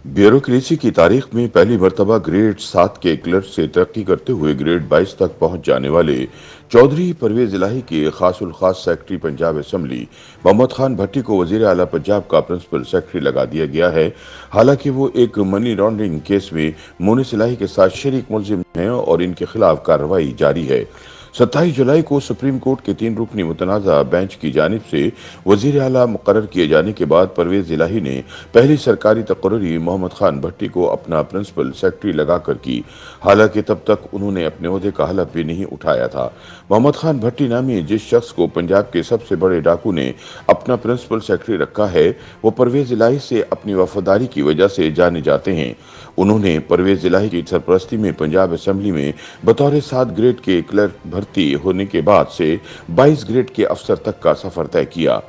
Bureaucracy की तारीख में पहली मर्तबा ग्रेड 7 के क्लर्क से तरक्की करते हुए ग्रेड 22 तक पहुंच जाने वाले चौधरी परवेज इलाही के खासुल खास सेक्रेटरी पंजाब असेंबली मोहम्मद खान भट्टी को वजीर आला पंजाब का प्रिंसिपल सेक्रेटरी लगा दिया गया है। हालांकि वो एक मनी लॉन्ड्रिंग केस में मोनिस इलाही के साथ शरीक मुलजिम हैं और इनके खिलाफ कार्रवाई जारी है। 27 जुलाई को सुप्रीम कोर्ट के 3 रुकनी मुतनाज़ा बेंच की जानिब से वजीर आला मुकर्रर किए जाने के बाद परवेज इलाही ने पहली सरकारी तकर्री मोहम्मद खान भट्टी को अपना प्रिंसिपल सेक्रेटरी लगाकर की। हालांकि तब तक उन्होंने अपने ओहदे का हलफ भी नहीं उठाया था। मोहम्मद खान भट्टी नामी जिस शख्स को पंजाब के सबसे बड़े डाकू ने अपना प्रिंसिपल सेक्रेटरी रखा है, वो परवेज इलाही से अपनी वफादारी की वजह से जाने जाते हैं। उन्होंने परवेज इलाही की सरपरस्ती में पंजाब असेंबली में बतौर 7 ग्रेड के क्लर्क भर्ती होने के बाद से 22 ग्रेड के अफसर तक का सफर तय किया।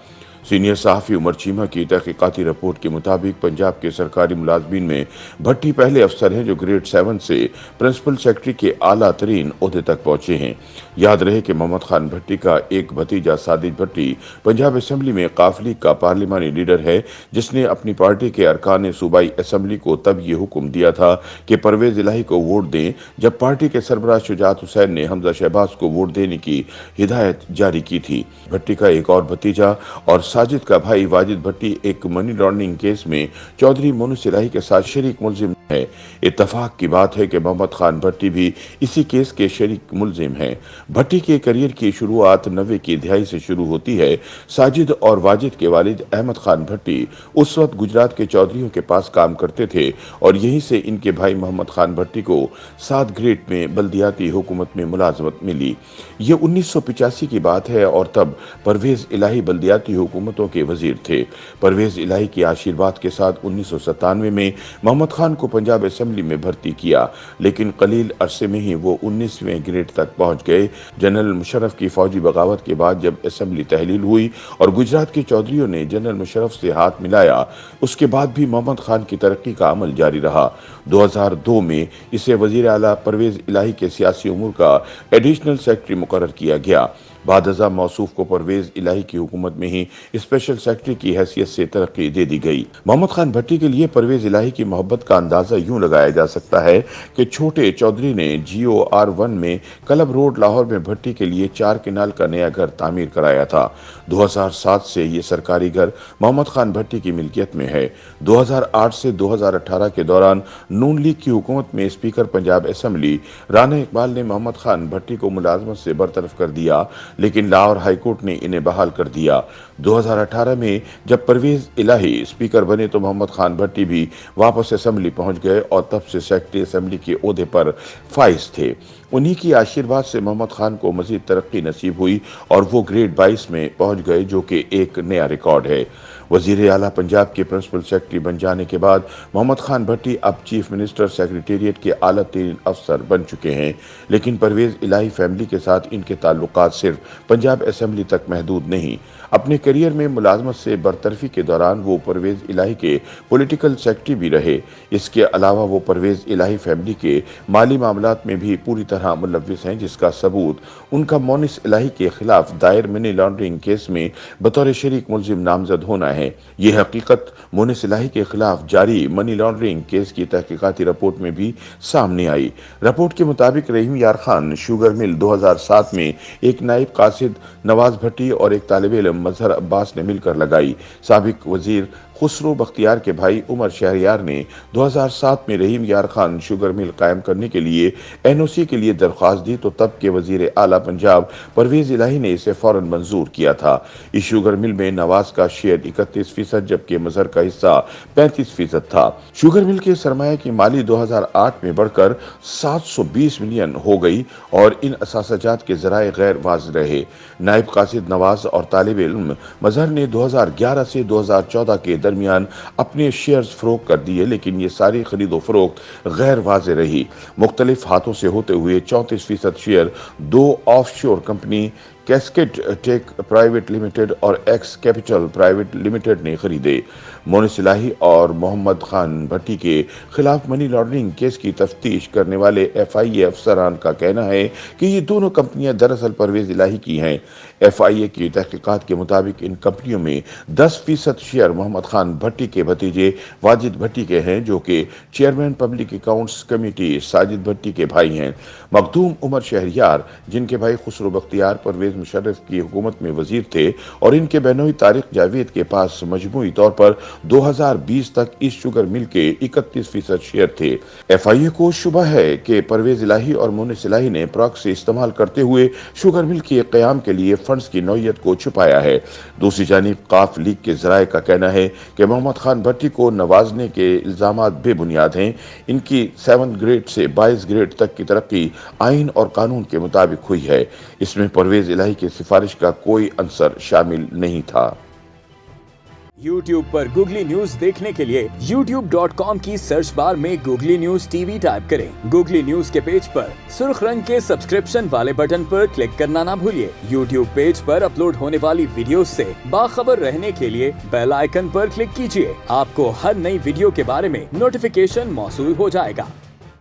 सीनियर सहाफ़ी उमर चीमा की तहकीकाती रिपोर्ट के मुताबिक पंजाब के सरकारी मुलाजमीन में भट्टी पहले अफसर हैं जो ग्रेड 7 से प्रिंसिपल सेक्रेटरी के आला तरीन ओहदे तक पहुंचे हैं। याद रहे कि मोहम्मद खान भट्टी का एक भतीजा सादिक भट्टी पंजाब असेंबली में काफ लीग का पार्लिमानी लीडर है, जिसने अपनी पार्टी के अरकान सूबाई असेंबली को तब ये हुक्म दिया था कि परवेज इलाही को वोट दें, जब पार्टी के सरबराह शुजात हुसैन ने हमजा शहबाज को वोट देने की हिदायत जारी की थी। भट्टी का एक और भतीजा और साजिद का भाई वाजिद भट्टी एक मनी लॉन्ड्रिंग केस में चौधरी मोनिस इलाही के साथ शरीक मुलजिम है। इत्तफाक की बात है कि मोहम्मद खान भट्टी भी इसी केस के शरीक मुलजिम हैं। भट्टी के करियर की शुरुआत 90 की दहाई से शुरू होती है। साजिद और वाजिद के वालिद अहमद खान भट्टी उस वक्त गुजरात के चौधरियों के पास काम करते थे और यहीं से इनके भाई मोहम्मद खान भट्टी को 7 ग्रेड में बल्दियाती हुकूमत में मुलाजमत मिली। ये 1985 की बात है और तब परवेज इलाही बल्दियाती हुकूमतों के वजीर थे। परवेज इलाही के आशीर्वाद के साथ 1997 में मोहम्मद खान को पंजाब असेंबली में भर्ती किया, लेकिन कलील अरसे में ही वो 19वें ग्रेड तक पहुंच गए। जनरल मुशर्रफ की फौजी बगावत के बाद जब असेंबली तहलील हुई और गुजरात के चौधरियों ने जनरल मुशर्रफ से हाथ मिलाया, उसके बाद भी मोहम्मद खान की तरक्की का अमल जारी रहा। 2002 में इसे वजीर आला परवेज इलाही के सियासी उमूर का एडिशनल सेक्रेटरी मुकर्रर किया गया। बाद अज़ा मौसूफ को परवेज इलाही की हुकूमत में ही स्पेशल सेक्रेटरी की हैसियत से तरक्की दे दी गई। मोहम्मद खान भट्टी के लिए परवेज इलाही की मोहब्बत का अंदाजा यूं लगाया जा सकता है कि छोटे चौधरी ने GOR1 में क्लब रोड लाहौर में भट्टी के लिए 4 किनाल का नया घर तामीर कराया था। 2007 से ये सरकारी घर मोहम्मद खान भट्टी की मिल्कियत में है। 2008 से 2018 के दौरान नून लीग की हुकूमत में स्पीकर पंजाब असेंबली राना इकबाल ने मोहम्मद खान भट्टी को मुलाजमत से बरतरफ कर दिया, लेकिन लाहौर हाईकोर्ट ने इन्हें बहाल कर दिया। 2018 में जब परवेज इलाही स्पीकर बने तो मोहम्मद खान भट्टी भी वापस असेंबली पहुंच गए और तब से सेक्रेटरी असेंबली के ओहदे पर फाइज थे। उन्हीं की आशीर्वाद से मोहम्मद खान को मजीद तरक्की नसीब हुई और वो ग्रेड 22 में पहुंच गए, जो कि एक नया रिकॉर्ड है। वजीर आला पंजाब के प्रिंसिपल सेक्रेटरी बन जाने के बाद मोहम्मद खान भट्टी अब चीफ मिनिस्टर सेक्रेटेरिएट के आला तरीन अफसर बन चुके हैं, लेकिन परवेज इलाही फैमिली के साथ इनके ताल्लुकात सिर्फ पंजाब असेंबली तक महदूद नहीं। अपने करियर में मुलाजमत से बरतरफी के दौरान वो परवेज इलाही के पॉलिटिकल सेक्रेटरी भी रहे। इसके अलावा वो परवेज इलाही फैमिली के माली मामलात में भी पूरी तरह मुलव्विस हैं, जिसका सबूत उनका मोनिस इलाही के खिलाफ दायर मनी लॉन्ड्रिंग केस में बतौर शरीक मुलजिम नामजद होना है। ये हकीकत मोनिस इलाही के खिलाफ जारी मनी लॉन्ड्रिंग केस की तहकीकाती रिपोर्ट में भी सामने आई। रिपोर्ट के मुताबिक रहीम यार खान शुगर मिल 2007 में एक नाइब कासिद नवाज भट्टी और एक तालिब इल्म मजहर अब्बास ने मिलकर लगाई। साबिक वजीर खुसरो बख्तियार के भाई उमर शहरियार ने 2007 में रहीम यार खान शुगर मिल कायम करने के लिए NOC के लिए दरख्वास्त दी तो तब के वजीर आला पंजाब परवेज इलाही ने इसे फौरन मंजूर किया था। इस शुगर मिल में नवाज का शेयर 31%, जबकि मजहर का हिस्सा 35% था। शुगर मिल के सरमाया की माली 2008 में बढ़कर 720 मिलियन हो गई और इन असासाजात के जराए गैर वाज़ रहे। नायब कासिद नवाज और तालिब इल्म मजहर ने 2011 से 2014 के दरमियान अपने शेयर्स फरोख्त कर दिए, लेकिन ये सारी खरीदो फरोख्त गैर वाज़े रही। मुख्तलिफ हाथों से होते हुए 34% share 2 offshore company Cascade Tech private limited और एक्स कैपिटल प्राइवेट लिमिटेड ने खरीदे। मोनिस इलाही और मोहम्मद खान भट्टी के खिलाफ मनी लॉन्ड्रिंग केस की तफ्तीश करने वाले FIA अफसरान का कहना है कि ये दोनों कंपनियां दरअसल परवेज इलाही की हैं। FIA की तहकीकात के मुताबिक इन कंपनियों में 10% शेयर मोहम्मद खान भट्टी के भतीजे वाजिद भट्टी के हैं, जो कि chairman public accounts committee Sajid Bhatti के भाई हैं। मखदूम उमर शहरियार, जिनके भाई खुसरो बख्तियार परवेज मुशर्रफ की हुकूमत में वजीर थे, और इनके बहनोई तारिक जावेद के पास मजमूई तौर पर 2020 तक ईस्ट शुगर मिल के 31% शेयर थे। FIA को शुबा है कि परवेज इलाही और मोनिस इलाही ने प्रॉक्सी इस्तेमाल करते हुए शुगर मिल के क़याम के लिए फंड्स की नौयत को छुपाया है। दूसरी जानिब काफ लीग के ज़राए का कहना है कि मोहम्मद खान भट्टी को नवाजने के इल्ज़ामात बेबुनियाद हैं। इनकी 7 ग्रेड से 22 ग्रेड तक की तरक्की आइन और कानून के मुताबिक हुई है। इसमें परवेज इलाही की सिफारिश का कोई अंसर शामिल नहीं था। YouTube पर गूगली न्यूज देखने के लिए youtube.com की सर्च बार में गूगली न्यूज TV टाइप करें। गूगली न्यूज के पेज पर सुर्ख रंग के सब्सक्रिप्शन वाले बटन पर क्लिक करना ना भूलिए। YouTube पेज पर अपलोड होने वाली वीडियोस से बाखबर रहने के लिए बेल आइकन पर क्लिक कीजिए। आपको हर नई वीडियो के बारे में नोटिफिकेशन मौसूल हो जाएगा।